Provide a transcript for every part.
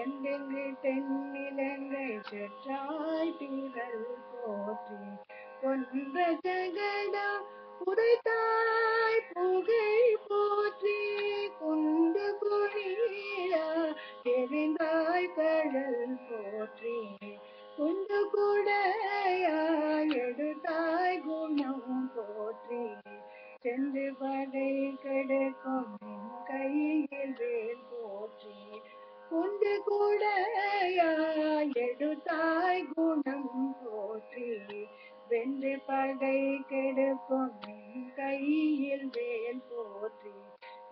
செந்தெங்கு தென்னிலங்கை செற்றாய் திரள் போற்றி கொன்ற ஜகடம் உதைத்தாய் புகழ் போற்றி குண்டு குழியா எரிந்தாய் கடல் போற்றி குண்டு குடையா எடுத்தாய் குணம் போற்றி சென்று பகை கெடுக்கும் கையில் வேல் போற்றி குண்டு குடையா எடுத்தாய் குணம் போற்றி வென்று பகை கெடுக்கும் கையில் வேல் போற்றி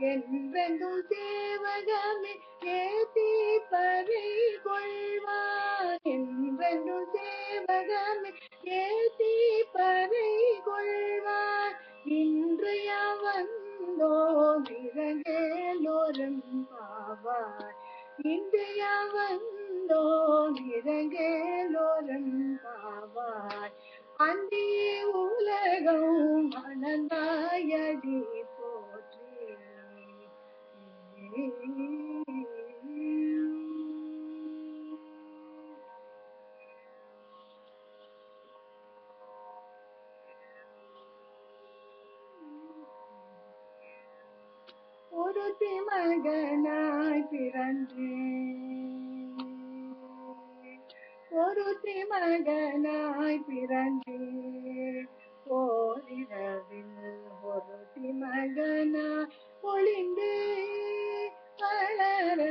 என்றென்றும் சேவகமே ஏத்தி பறை கொள்வான் என்றென்றும் சேவகமே ஏத்தி பறை கொள்வான் இன்றைய வந்தோ நிறங்கேலோரும் பாவாய் இன்றைய வந்தோ நிறங்கேலோரும் பாவாய் அந்தியே உலகம் மணந்தாயடி போற்றி ஒருத்தி மகனாய் பிறந்தேன் ஒருத்தி மகனாய் பிறந்தேன் ஓரிரவில் ஒருத்தி மகனாய் ஒளிந்து வளர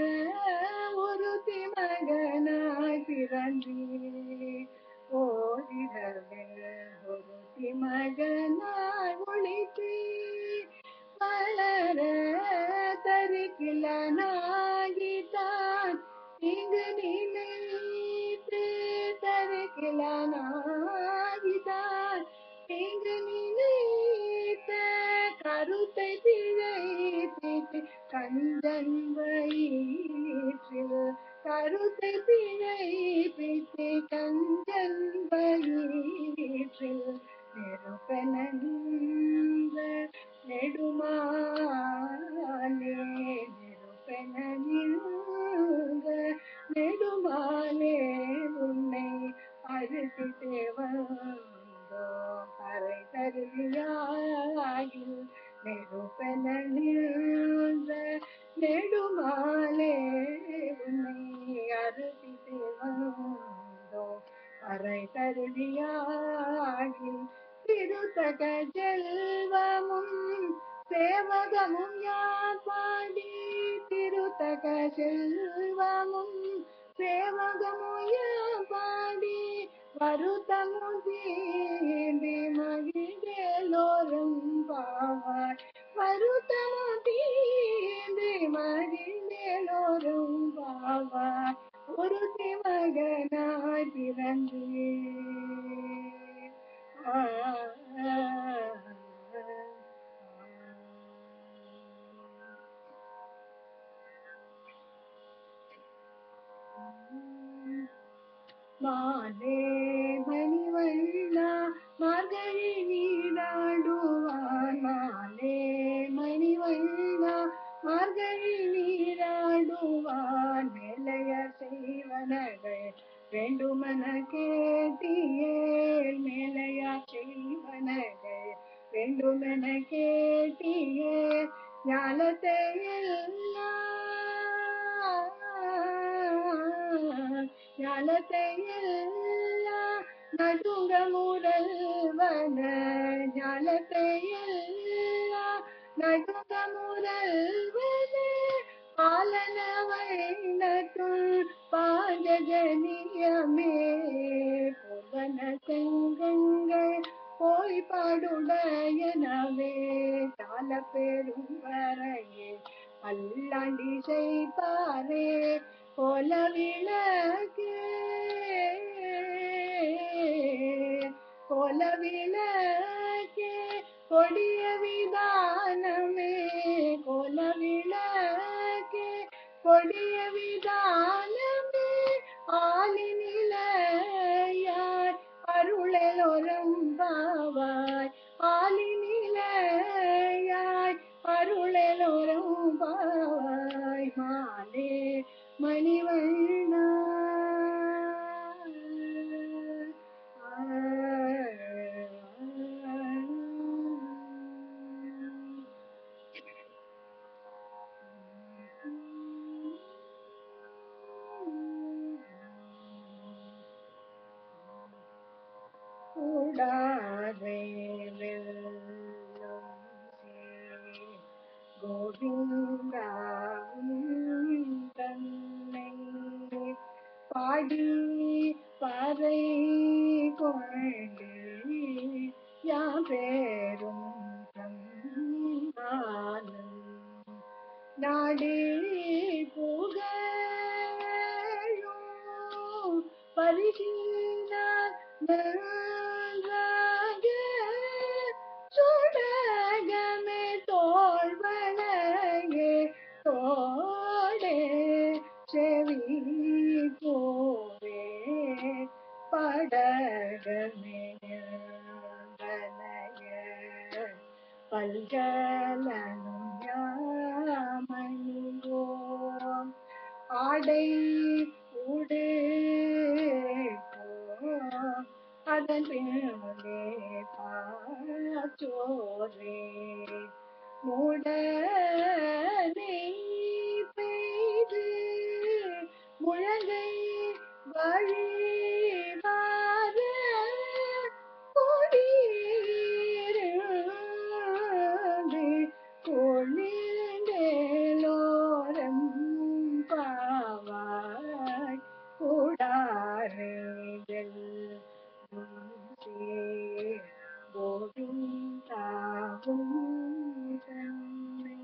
ஒருத்தி மகனாய் பிறந்தேன் ஓரிரவில் ஒருத்தி மகனாய் ஒளித்து வளர தரிக்கிலனாகித்தான் இங்கு நினைத்து தரிக்கிலனாகித்தான் இங்கு நினைத்த கருத்தை பிழைப்பித்து கஞ்சன் வயிற்றில் கருத்தை பிழைப்பித்து கஞ்சன் வயிற்றில் நெருப்பென நின்ற நெடுமாலே நெருப்பென நின்ற நெடுமாலே உன்னை அறுத்து தேவந்தோ கரை தருவியாயில் நெருப்பென நின்ற நெடுமாலே உன்னை அறுத்து தேவந்தோ கரை தருவியாயில் திருத்தக செல்வமும் சேவகமும் யார் பாடி திருத்தக செல்வமும் சேவகமும் யார் பாடி வருத்தமும் தீண்டி மகிழ்ந்தேலோரும் பாவாய் வருத்தமும் தீண்டி மகிழ்ந்தேலோரும் பாவாய் ஒருத்தி மகனாய் பிறந்தேன் மாலே மணிவண்ணா மகளை நீராடுவான் மாலே மணிவண்ணா மகளை நீராடுவான் மேலைய செய்வனகள் வேண்டுமன கேட்டியேல் மேலையா செய்வனகள் வேண்டுமென கேட்டியே ஞானத்தை எல்லாம் நடுங்க முரல்வன ஞானத்தை எல்லாம் நடுங்க முரல்வன பாலனவனத்துள் பாஞ்சஜனியமே புவன செங்கங்கள் போய் பாடுடையனவே கால பெரும் வரையே பல்லாண்டி செய்பாரே கோல விளக்கே கோல விளக்கே கொடிய விதானமே கோல விளக்கே கொடிய விதானமே ஆலி நிலையாய் அருளெலொரம்பாவாய் ஆலி நிலையாய் அருளெலொரம்பாவாய் மாலே மணிவண்ணா கூடாரை வெல்லும் சேர் கோவிந்தாவும் தன்னை பாடி பாறை கொண்டு யாபேரும் தன்னாலும் நாடி புகழும் பரிசினால் நன்றாக சுடகமே தோள்வளையே தோடே செவி பூவே படகமே வலைய பல்கலனும் யாமணிவோம் ஆடை உடு அதன் பின்னே பாச்சோரே மூடனை பெய்து முழங்கை வழிவார கொடியிருந்து கொழிந்தேலோரம் பாவாய் கூடாரேதல் கோவிந்தாவும் தன்னை